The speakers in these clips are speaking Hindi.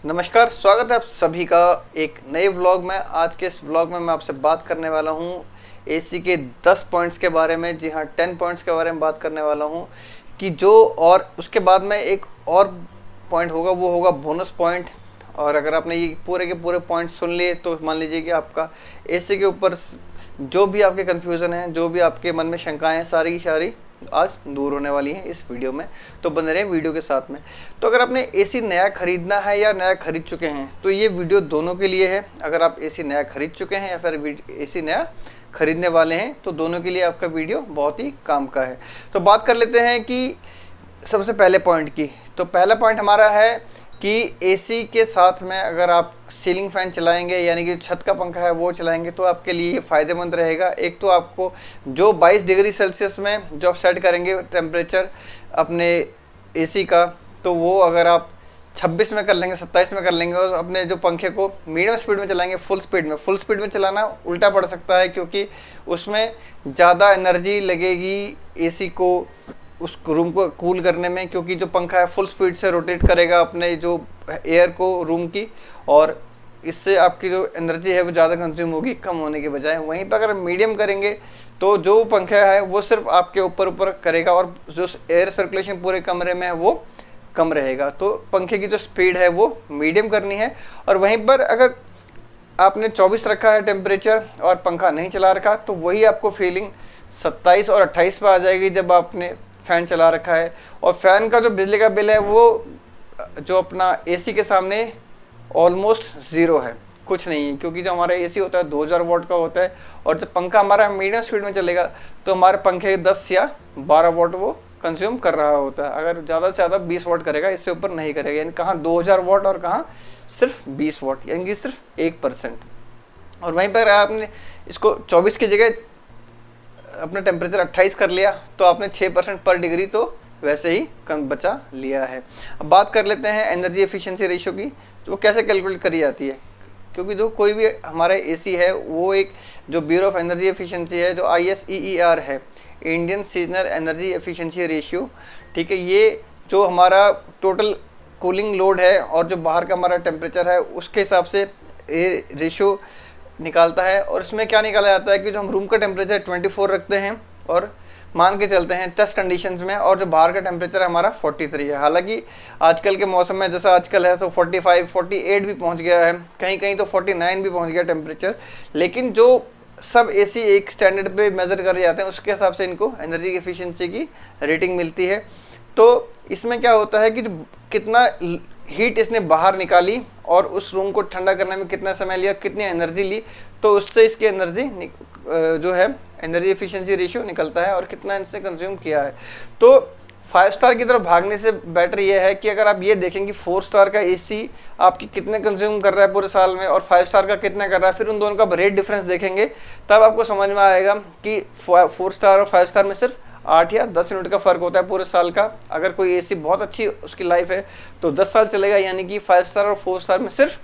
नमस्कार, स्वागत है आप सभी का एक नए व्लॉग में। आज के इस व्लॉग में मैं आपसे बात करने वाला हूँ एसी के 10 पॉइंट्स के बारे में। जी हाँ, 10 पॉइंट्स के बारे में बात करने वाला हूँ कि जो, और उसके बाद में एक और पॉइंट होगा, वो होगा बोनस पॉइंट। और अगर आपने ये पूरे के पूरे पॉइंट सुन लिए तो मान लीजिए कि आपका एसी के ऊपर जो भी आपके कन्फ्यूज़न है, जो भी आपके मन में शंकाएं हैं, सारी की सारी आज दूर होने वाली हैं इस वीडियो में। तो बने रहें वीडियो के साथ में। तो अगर आपने एसी नया खरीदना है या नया खरीद चुके हैं तो ये वीडियो दोनों के लिए है। अगर आप एसी नया खरीद चुके हैं या फिर एसी नया खरीदने वाले हैं तो दोनों के लिए आपका वीडियो बहुत ही काम का है। तो बात कर लेते हैं कि सबसे पहले पॉइंट की। तो पहला पॉइंट हमारा है कि एसी के साथ में अगर आप सीलिंग फैन चलाएंगे, यानी कि छत का पंखा है वो चलाएंगे, तो आपके लिए फ़ायदेमंद रहेगा। एक तो आपको जो 22 डिग्री सेल्सियस में जो आप सेट करेंगे टेम्परेचर अपने एसी का, तो वो अगर आप 26 में कर लेंगे, 27 में कर लेंगे और अपने जो पंखे को मीडियम स्पीड में चलाएंगे, फुल स्पीड में चलाना उल्टा पड़ सकता है, क्योंकि उसमें ज़्यादा एनर्जी लगेगी एसी को उस रूम को कूल करने में, क्योंकि जो पंखा है फुल स्पीड से रोटेट करेगा अपने जो एयर को रूम की, और इससे आपकी जो एनर्जी है वो ज़्यादा कंज्यूम होगी कम होने के बजाय। वहीं पर अगर मीडियम करेंगे तो जो पंखा है वो सिर्फ आपके ऊपर ऊपर करेगा और जो एयर सर्कुलेशन पूरे कमरे में है वो कम रहेगा। तो पंखे की जो स्पीड है वो मीडियम करनी है। और वहीं पर अगर आपने 24 रखा है टेम्परेचर और पंखा नहीं चला रखा, तो वही आपको फीलिंग 27 और 28 पे आ जाएगी जब आपने फ़ैन चला रखा है। और फ़ैन का जो बिजली का बिल है वो जो अपना एसी के सामने ऑलमोस्ट ज़ीरो है, कुछ नहीं है, क्योंकि जो हमारा एसी होता है 2000 वाट का होता है और जब पंखा हमारा मीडियम स्पीड में चलेगा तो हमारे पंखे 10 या 12 वाट वो कंज्यूम कर रहा होता है। अगर ज़्यादा से ज़्यादा 20 वाट करेगा, इससे ऊपर नहीं करेगा। यानी कहाँ 2000 वाट और कहाँ सिर्फ 20 वाट, यानी कि सिर्फ 1%। और वहीं पर आपने इसको 24 की जगह अपना टेम्परेचर 28 कर लिया तो आपने 6% पर डिग्री तो वैसे ही कम बचा लिया है। अब बात कर लेते हैं एनर्जी एफिशिएंसी रेशियो की, तो वो कैसे कैलकुलेट करी जाती है। क्योंकि जो कोई भी हमारा एसी है वो एक जो ब्यूरो ऑफ एनर्जी एफिशिएंसी है, जो ISEER है, Indian seasonal energy efficiency ratio, ठीक है, ये जो हमारा टोटल कूलिंग लोड है और जो बाहर का हमारा टेम्परेचर है उसके हिसाब से ये रेशियो निकालता है। और इसमें क्या निकाला जाता है कि जो हम रूम का टेम्परेचर 24 रखते हैं और मान के चलते हैं टेस्ट कंडीशंस में, और जो बाहर का टेम्परेचर हमारा 43 है। हालांकि आजकल के मौसम में जैसा आजकल है तो 45 48 भी पहुंच गया है, कहीं कहीं तो 49 भी पहुंच गया टेम्परेचर। लेकिन जो सब एसी एक स्टैंडर्ड पे मेज़र करे जाते हैं उसके हिसाब से इनको एनर्जी एफिशिएंसी की रेटिंग मिलती है। तो इसमें क्या होता है कि जो कितना हीट इसने बाहर निकाली और उस रूम को ठंडा करने में कितना समय लिया, कितनी एनर्जी ली, तो उससे इसकी एनर्जी जो है एनर्जी एफिशिएंसी रेशियो निकलता है और कितना इनसे कंज्यूम किया है। तो 5 स्टार की तरफ भागने से बेटर ये है कि अगर आप ये देखें कि 4 स्टार का एसी आपकी कितने कंज्यूम कर रहा है पूरे साल में और 5 स्टार का कितना कर रहा है, फिर उन दोनों का रेट डिफरेंस देखेंगे, तब आपको समझ में आएगा कि 4 स्टार और 5 स्टार में सिर्फ 8 या 10 यूनिट का फ़र्क होता है पूरे साल का। अगर कोई एसी बहुत अच्छी उसकी लाइफ है तो 10 साल चलेगा, यानी कि 5 स्टार और 4 स्टार में सिर्फ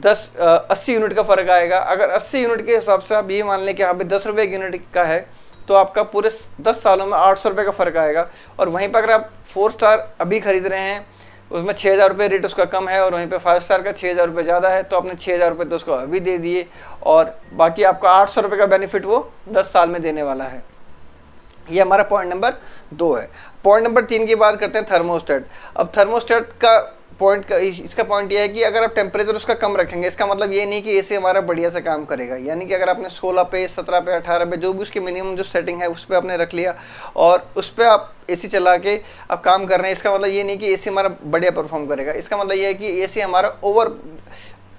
80 यूनिट का फ़र्क आएगा। अगर 80 यूनिट के हिसाब से आप ये मान लें कि यहाँ पे 10 रुपये यूनिट का है, तो आपका पूरे 10 सालों में 800 रुपये का फ़र्क आएगा। और वहीं पर अगर आप 4 स्टार अभी खरीद रहे हैं, उसमें 6000 रुपये रेट उसका कम है और वहीं पे 5 स्टार का 6000 रुपये ज़्यादा है, तो आपने 6000 रुपये तो उसको अभी दे दिए और बाकी आपका 800 रुपये का बेनिफिट वो 10 साल में देने वाला है। ये हमारा पॉइंट नंबर 2 है। पॉइंट नंबर 3 की बात करते हैं, थर्मोस्टेट। अब थर्मोस्टेट का पॉइंट का इसका पॉइंट ये है कि अगर आप टेम्परेचर उसका कम रखेंगे, इसका मतलब ये नहीं कि एसी हमारा बढ़िया से काम करेगा। यानी कि अगर आपने 16 पे, 17 पे, 18 पे, जो भी उसकी मिनिमम जो सेटिंग है उस पर आपने रख लिया और उस पर आप एसी चला के आप काम कर रहे हैं, इसका मतलब ये नहीं कि एसी हमारा बढ़िया परफॉर्म करेगा। इसका मतलब ये है कि एसी हमारा ओवर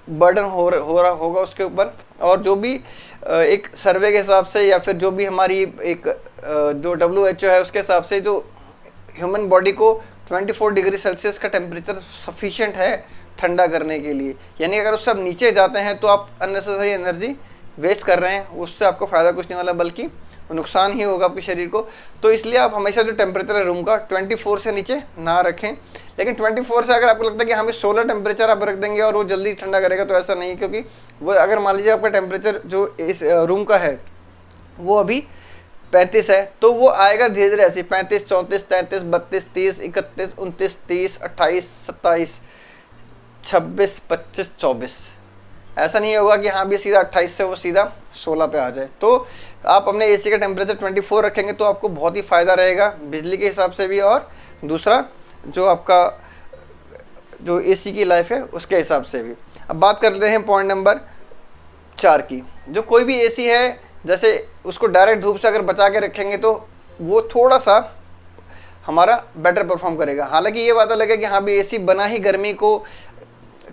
बर्डन हो रहा होगा उसके ऊपर। और जो भी एक सर्वे के हिसाब से या फिर जो भी हमारी एक जो WHO है उसके हिसाब से, जो ह्यूमन बॉडी को 24 डिग्री सेल्सियस का टेम्परेचर सफिशिएंट है ठंडा करने के लिए। यानी अगर उससे आप नीचे जाते हैं तो आप अननेसेसरी एनर्जी वेस्ट कर रहे हैं, उससे आपको फ़ायदा कुछ नहीं वाला बल्कि नुकसान ही होगा आपके शरीर को। तो इसलिए आप हमेशा जो टेम्परेचर है रूम का 24 से नीचे ना रखें। लेकिन 24 से अगर आपको लगता है कि हमें 16 टेम्परेचर आप रख देंगे और वो जल्दी ठंडा करेगा, तो ऐसा नहीं, क्योंकि वो अगर मान लीजिए आपका टेम्परेचर जो इस रूम का है वो अभी 35 है, तो वो आएगा धीरे धीरे ऐसे 35, 34, 33, 32, 30, 31, 29, 30, 28, 27, 26, 25, 24। ऐसा नहीं होगा कि हाँ भी सीधा 28 से वो सीधा 16 पे आ जाए। तो आप अपने एसी का टेम्परेचर 24 रखेंगे तो आपको बहुत ही फ़ायदा रहेगा बिजली के हिसाब से भी, और दूसरा जो आपका जो एसी की लाइफ है उसके हिसाब से भी। अब बात करते हैं पॉइंट नंबर 4 की। जो कोई भी एसी है, जैसे उसको डायरेक्ट धूप से अगर बचा के रखेंगे तो वो थोड़ा सा हमारा बेटर परफॉर्म करेगा। हालांकि ये बात अलग है कि हाँ भी एसी बना ही गर्मी को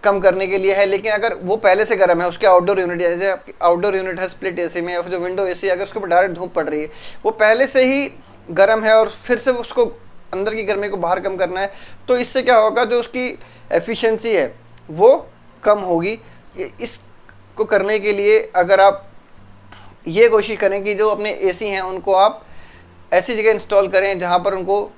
कम करने के लिए है, लेकिन अगर वो पहले से गर्म है, उसके आउटडोर यूनिट, जैसे आउटडोर यूनिट है स्प्लिट एसी में, या फिर जो विंडो एसी अगर उसके ऊपर डायरेक्ट धूप पड़ रही है, वो पहले से ही गर्म है और फिर से उसको अंदर की गर्मी को बाहर कम करना है, तो इससे क्या होगा, जो उसकी एफिशिएंसी है वो कम होगी। इसको करने के लिए अगर आप ये कोशिश करें कि जो अपने एसी हैं उनको आप ऐसी जगह इंस्टॉल करें जहाँ पर उनको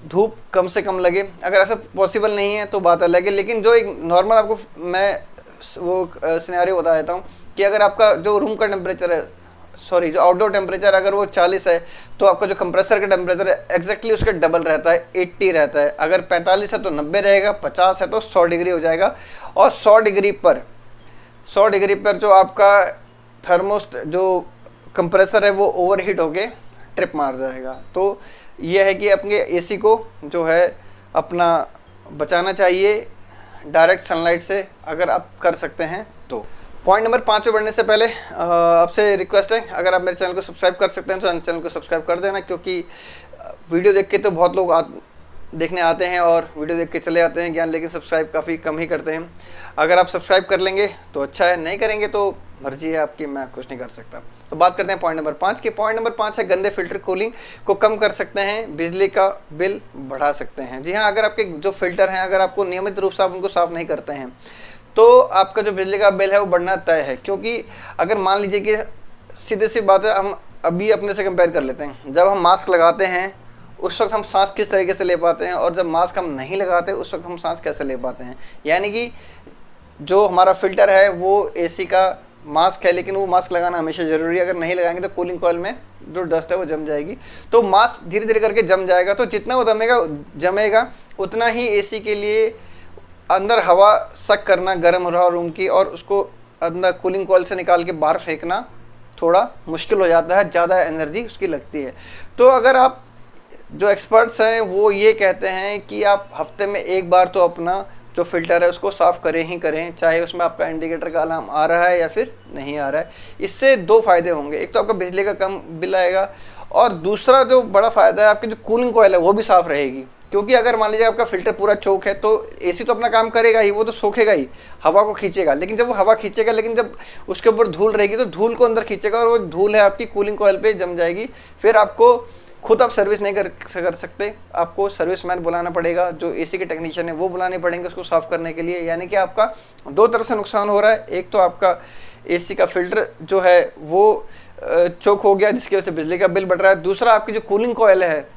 धूप कम से कम लगे। अगर ऐसा पॉसिबल नहीं है तो बात अलग है, लेकिन जो एक नॉर्मल आपको मैं वो सिनेरियो बता देता हूँ कि अगर आपका जो रूम का टेम्परेचर है, सॉरी जो आउटडोर टेम्परेचर अगर वो 40 है, तो आपका जो कंप्रेसर का टेम्परेचर है एग्जैक्टली उसका डबल रहता है, 80 रहता है। अगर 45 है तो 90 रहेगा, 50 है तो 100 डिग्री हो जाएगा। और 100 डिग्री पर जो आपका थर्मोस्ट जो कंप्रेसर है वो ओवरहीट होके ट्रिप मार जाएगा। तो ये है कि अपने एसी को जो है अपना बचाना चाहिए डायरेक्ट सनलाइट से, अगर आप कर सकते हैं तो। पॉइंट नंबर 5 पे बढ़ने से पहले आपसे रिक्वेस्ट है, अगर आप मेरे चैनल को सब्सक्राइब कर सकते हैं तो चैनल को सब्सक्राइब कर देना, क्योंकि वीडियो देख के तो बहुत लोग देखने आते हैं और वीडियो देख के चले आते हैं ज्ञान, लेकिन सब्सक्राइब काफ़ी कम ही करते हैं। अगर आप सब्सक्राइब कर लेंगे तो अच्छा है, नहीं करेंगे तो मर्जी है आपकी, मैं कुछ नहीं कर सकता। तो बात करते हैं पॉइंट नंबर 5 की। पॉइंट नंबर 5 है गंदे फिल्टर कूलिंग को कम कर सकते हैं, बिजली का बिल बढ़ा सकते हैं। जी हाँ, अगर आपके जो फिल्टर हैं अगर आपको नियमित रूप से आप उनको साफ नहीं करते हैं तो आपका जो बिजली का बिल है वो बढ़ना तय है। क्योंकि अगर मान लीजिए कि सीधे सी बात है, हम अभी अपने से कंपेयर कर लेते हैं, जब हम मास्क लगाते हैं उस वक्त हम सांस किस तरीके से ले पाते हैं, और जब मास्क हम नहीं लगाते उस वक्त हम सांस कैसे ले पाते हैं। यानी कि जो हमारा फिल्टर है वो एसी का मास्क है, लेकिन वो मास्क लगाना हमेशा ज़रूरी है। अगर नहीं लगाएंगे तो कूलिंग कॉइल में जो डस्ट है वो जम जाएगी, तो मास्क धीरे धीरे करके जम जाएगा। तो जितना वो जमेगा उतना ही एसी के लिए अंदर हवा सक करना गर्म हो रहा रूम की, और उसको अंदर कूलिंग कॉइल से निकाल के बाहर फेंकना थोड़ा मुश्किल हो जाता है, ज़्यादा एनर्जी उसकी लगती है। तो अगर आप जो एक्सपर्ट्स हैं वो ये कहते हैं कि आप हफ्ते में एक बार तो अपना जो फिल्टर है उसको साफ़ करें ही करें, चाहे उसमें आपका इंडिकेटर का अलार्म आ रहा है या फिर नहीं आ रहा है। इससे दो फायदे होंगे, एक तो आपका बिजली का कम बिल आएगा, और दूसरा जो बड़ा फ़ायदा है आपकी जो कूलिंग कॉइल है वो भी साफ़ रहेगी। क्योंकि अगर मान लीजिए आपका फिल्टर पूरा चोक है तो एसी तो अपना काम करेगा ही, वो तो सोखेगा ही, हवा को खींचेगा, लेकिन जब वो हवा खींचेगा, लेकिन जब उसके ऊपर धूल रहेगी तो धूल को अंदर खींचेगा, और वो धूल है आपकी कूलिंग कॉइल पे जम जाएगी। फिर आपको खुद आप सर्विस नहीं कर सकते, आपको सर्विसमैन बुलाना पड़ेगा, जो एसी के टेक्नीशियन है वो बुलाने पड़ेंगे उसको साफ़ करने के लिए। यानी कि आपका दो तरफ से नुकसान हो रहा है, एक तो आपका एसी का फिल्टर जो है वो चोक हो गया जिसकी वजह से बिजली का बिल बढ़ रहा है, दूसरा आपकी जो कूलिंग कॉइल है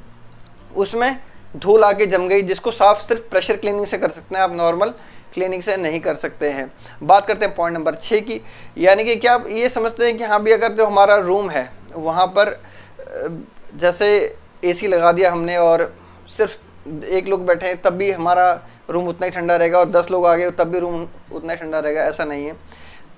उसमें धूल आके जम गई, जिसको साफ सिर्फ प्रेशर क्लीनिंग से कर सकते हैं, आप नॉर्मल क्लीनिंग से नहीं कर सकते हैं। बात करते हैं पॉइंट नंबर 6 की। यानी कि क्या आप ये समझते हैं कि हाँ भी अगर जो हमारा रूम है वहाँ पर जैसे एसी लगा दिया हमने और सिर्फ एक लोग बैठे हैं तब भी हमारा रूम उतना ही ठंडा रहेगा, और 10 लोग आ गए तब भी रूम उतना ही ठंडा रहेगा, ऐसा नहीं है।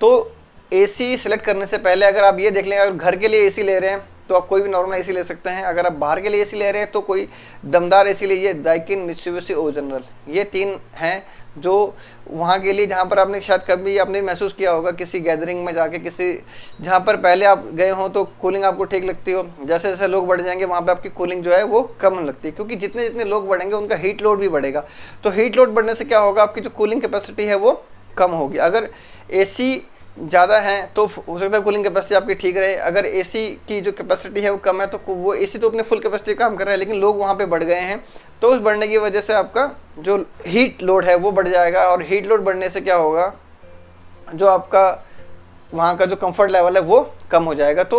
तो एसी सेलेक्ट करने से पहले अगर आप ये देख लें, अगर घर के लिए एसी ले रहे हैं तो आप कोई भी नॉर्मल एसी ले सकते हैं। अगर आप बाहर के लिए एसी ले रहे हैं तो कोई दमदार एसी लीजिए, डाइकिन, मित्सुबिशी, ओरिजिनल, ये 3 हैं जो वहाँ के लिए, जहाँ पर आपने शायद कभी आपने महसूस किया होगा किसी गैदरिंग में जाके, किसी जहाँ पर पहले आप गए हों तो कूलिंग आपको ठीक लगती हो, जैसे जैसे लोग बढ़ जाएंगे वहाँ पे आपकी कूलिंग जो है वो कम होने लगती है, क्योंकि जितने जितने लोग बढ़ेंगे उनका हीट लोड भी बढ़ेगा। तो हीट लोड बढ़ने से क्या होगा, आपकी जो कूलिंग कैपेसिटी है वो कम होगी। अगर एसी ज़्यादा है तो हो सकता है कूलिंग कैपेसिटी आपकी ठीक रहे, अगर एसी की जो कैपेसिटी है वो कम है तो वो एसी तो अपने फुल कैपेसिटी काम कर रहा है, लेकिन लोग वहाँ पे बढ़ गए हैं, तो उस बढ़ने की वजह से आपका जो हीट लोड है वो बढ़ जाएगा, और हीट लोड बढ़ने से क्या होगा, जो आपका वहाँ का जो कंफर्ट लेवल है वो कम हो जाएगा। तो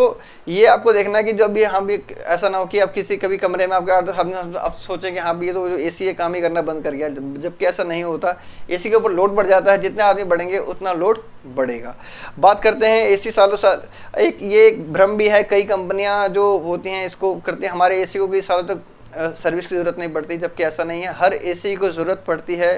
ये आपको देखना है कि जब भी हाँ भी ऐसा ना हो कि आप किसी कभी कमरे में आपके 8-10 आदमी आप सोचें कि हाँ भी ये तो एसी ये काम ही करना बंद कर गया, जबकि ऐसा नहीं होता। एसी के ऊपर लोड बढ़ जाता है, जितने आदमी बढ़ेंगे उतना लोड बढ़ेगा। बात करते हैं एसी सालों साल, ये एक भ्रम भी है, कई कंपनियाँ जो होती हैं इसको करती हैं, हमारे एसी को कई सालों तक सर्विस की ज़रूरत नहीं पड़ती, जबकि ऐसा नहीं है। हर एसी को ज़रूरत पड़ती है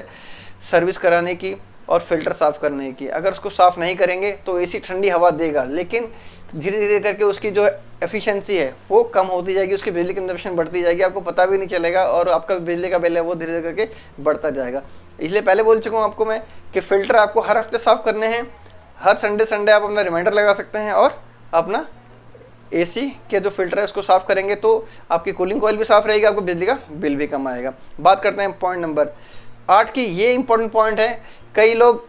सर्विस कराने की और फिल्टर साफ़ करने की। अगर उसको साफ़ नहीं करेंगे तो एसी ठंडी हवा देगा, लेकिन धीरे धीरे करके उसकी जो एफिशिएंसी है वो कम होती जाएगी, उसकी बिजली कंजप्शन बढ़ती जाएगी, आपको पता भी नहीं चलेगा और आपका बिजली का बिल है वो धीरे धीरे करके बढ़ता जाएगा। इसलिए पहले बोल चुका हूँ आपको मैं कि फ़िल्टर आपको हर हफ्ते साफ़ करने हैं। हर संडे आप अपना रिमाइंडर लगा सकते हैं और अपना एसी के जो फिल्टर है उसको साफ़ करेंगे तो आपकी कूलिंग कॉइल भी साफ़ रहेगी, आपको बिजली का बिल भी कम आएगा। बात करते हैं पॉइंट नंबर 8 की। ये इंपॉर्टेंट पॉइंट है। कई लोग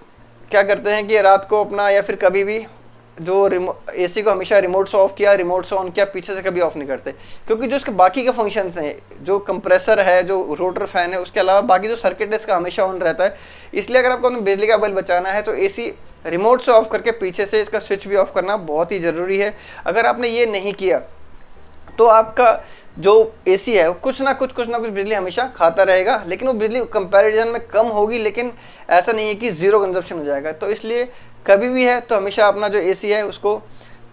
क्या करते हैं कि रात को अपना या फिर कभी भी जो एसी को हमेशा रिमोट से ऑफ किया, रिमोट से ऑन किया, पीछे से कभी ऑफ नहीं करते, क्योंकि जो इसके बाकी के फंक्शंस हैं, जो कंप्रेसर है, जो रोटर फैन है, उसके अलावा बाकी जो सर्किट है इसका हमेशा ऑन रहता है। इसलिए अगर आपको अपने बिजली का बिल बचाना है तो एसी रिमोट से ऑफ करके पीछे से इसका स्विच भी ऑफ करना बहुत ही ज़रूरी है। अगर आपने ये नहीं किया तो आपका जो एसी है वो कुछ ना कुछ बिजली हमेशा खाता रहेगा, लेकिन वो बिजली कंपैरिजन में कम होगी, लेकिन ऐसा नहीं है कि ज़ीरो कंजप्शन हो जाएगा। तो इसलिए कभी भी है तो हमेशा अपना जो एसी है उसको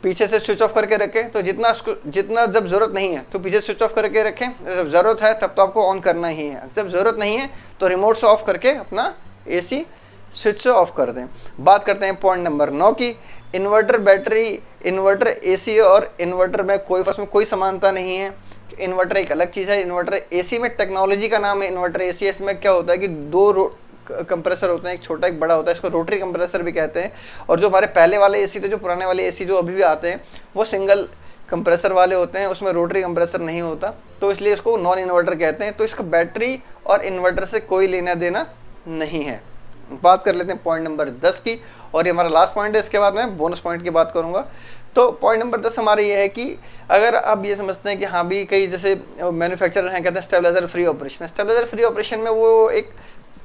पीछे से स्विच ऑफ करके रखें। तो जितना जब ज़रूरत नहीं है तो पीछे स्विच ऑफ करके रखें, जब ज़रूरत है तब तो आपको ऑन करना ही है। जब ज़रूरत नहीं है तो रिमोट से ऑफ करके अपना एसी स्विच से ऑफ कर दें। बात करते हैं पॉइंट नंबर 9 की। इन्वर्टर बैटरी, इन्वर्टर एसी और इन्वर्टर में कोई समानता नहीं है। इन्वर्टर एक अलग चीज़ है। इन्वर्टर एसी में टेक्नोलॉजी का नाम है इन्वर्टर एसी। इसमें क्या होता है कि दो कंप्रेसर होते हैं, एक छोटा एक बड़ा होता है, इसको रोटरी कंप्रेसर भी कहते हैं। और जो हमारे पहले वाले एसी थे, जो पुराने वाले एसी जो अभी भी आते हैं, वो सिंगल कंप्रेसर वाले होते हैं, उसमें रोटरी कंप्रेसर नहीं होता, तो इसलिए इसको नॉन इन्वर्टर कहते हैं। तो इसका बैटरी और इन्वर्टर से कोई लेना देना नहीं है। बात कर लेते हैं पॉइंट नंबर 10 की, और ये हमारा लास्ट पॉइंट है। इसके बाद मैं बोनस पॉइंट की बात करूंगा। तो पॉइंट नंबर 10 हमारा ये है कि अगर आप ये समझते हैं कि हाँ भी कई जैसे मैन्युफैक्चरर हैं कहते हैं stabiliser free operation, stabiliser free operation में वो एक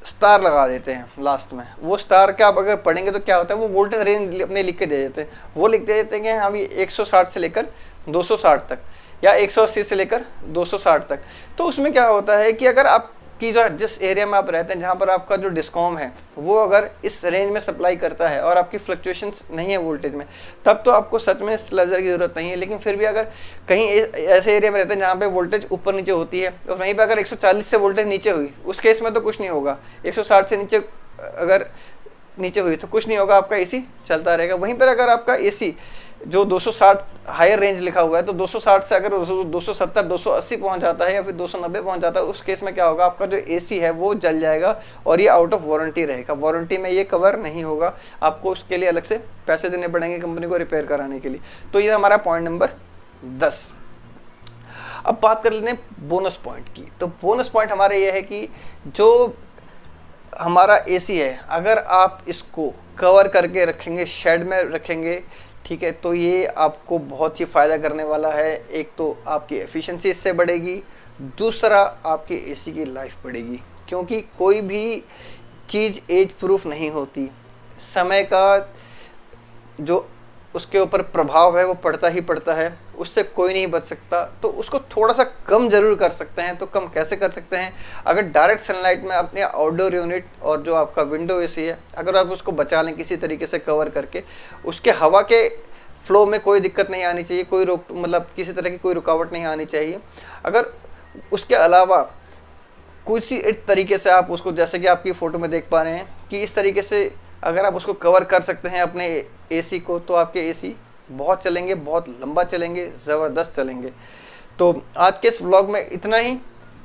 स्टार लगा देते हैं लास्ट में। वो स्टार के आप अगर पढ़ेंगे तो क्या होता है, वो वोल्टेज रेंज अपने लिख के दे देते हैं। वो लिख दे देते हैं कि हाँ भी 160 से लेकर 260 तक या 180 से लेकर 260 तक। तो उसमें क्या होता है कि अगर आप कि जो जिस एरिया में आप रहते हैं, जहाँ पर आपका जो डिस्कॉम है वो अगर इस रेंज में सप्लाई करता है और आपकी फ्लक्चुएशंस नहीं है वोल्टेज में, तब तो आपको सच में स्लेबलाइजर की ज़रूरत नहीं है। लेकिन फिर भी अगर कहीं ऐसे एरिया में रहते हैं जहाँ पे वोल्टेज ऊपर नीचे होती है, और वहीं पे अगर 140 से वोल्टेज नीचे हुई, उस केस में तो कुछ नहीं होगा। 160 से नीचे अगर नीचे हुई तो कुछ नहीं होगा, आपका एसी चलता रहेगा। वहीं पर अगर आपका एसी जो 260 हायर रेंज लिखा हुआ है, तो 260 से अगर 270 280 पहुंच जाता है या फिर 290 पहुंच जाता है, उस केस में क्या होगा, आपका जो एसी है वो जल जाएगा और ये आउट ऑफ वारंटी रहेगा। वारंटी में ये कवर नहीं होगा, आपको उसके लिए अलग से पैसे देने पड़ेंगे कंपनी को रिपेयर कराने के लिए। तो ये हमारा पॉइंट नंबर 10। अब बात कर लेते हैं बोनस पॉइंट की। तो बोनस पॉइंट हमारा ये है कि जो हमारा एसी है, अगर आप इसको कवर करके रखेंगे, शेड में रखेंगे, ठीक है, तो ये आपको बहुत ही फ़ायदा करने वाला है। एक तो आपकी एफिशिएंसी इससे बढ़ेगी, दूसरा आपके एसी की लाइफ बढ़ेगी, क्योंकि कोई भी चीज़ एज प्रूफ नहीं होती। समय का जो उसके ऊपर प्रभाव है वो पड़ता ही पड़ता है, उससे कोई नहीं बच सकता। तो उसको थोड़ा सा कम ज़रूर कर सकते हैं। तो कम कैसे कर सकते हैं, अगर डायरेक्ट सनलाइट में अपने आउटडोर यूनिट और जो आपका विंडो एसी है, अगर आप उसको बचा लें किसी तरीके से कवर करके, उसके हवा के फ्लो में कोई दिक्कत नहीं आनी चाहिए, कोई मतलब किसी तरह की कोई रुकावट नहीं आनी चाहिए। अगर उसके अलावा किसी एक तरीके से आप उसको, जैसे कि आपकी फ़ोटो में देख पा रहे हैं कि इस तरीके से अगर आप उसको कवर कर सकते हैं अपने एसी को, तो आपके एसी बहुत चलेंगे, बहुत लंबा चलेंगे, ज़बरदस्त चलेंगे। तो आज के इस व्लॉग में इतना ही।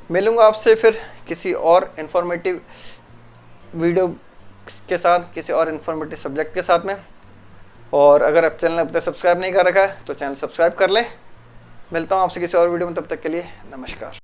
मिलूंगा आपसे फिर किसी और इन्फॉर्मेटिव वीडियो के साथ, किसी और इन्फॉर्मेटिव सब्जेक्ट के साथ में। और अगर आप चैनल अब तक सब्सक्राइब नहीं कर रखा है तो चैनल सब्सक्राइब कर लें। मिलता हूँ आपसे किसी और वीडियो में, तब तक के लिए नमस्कार।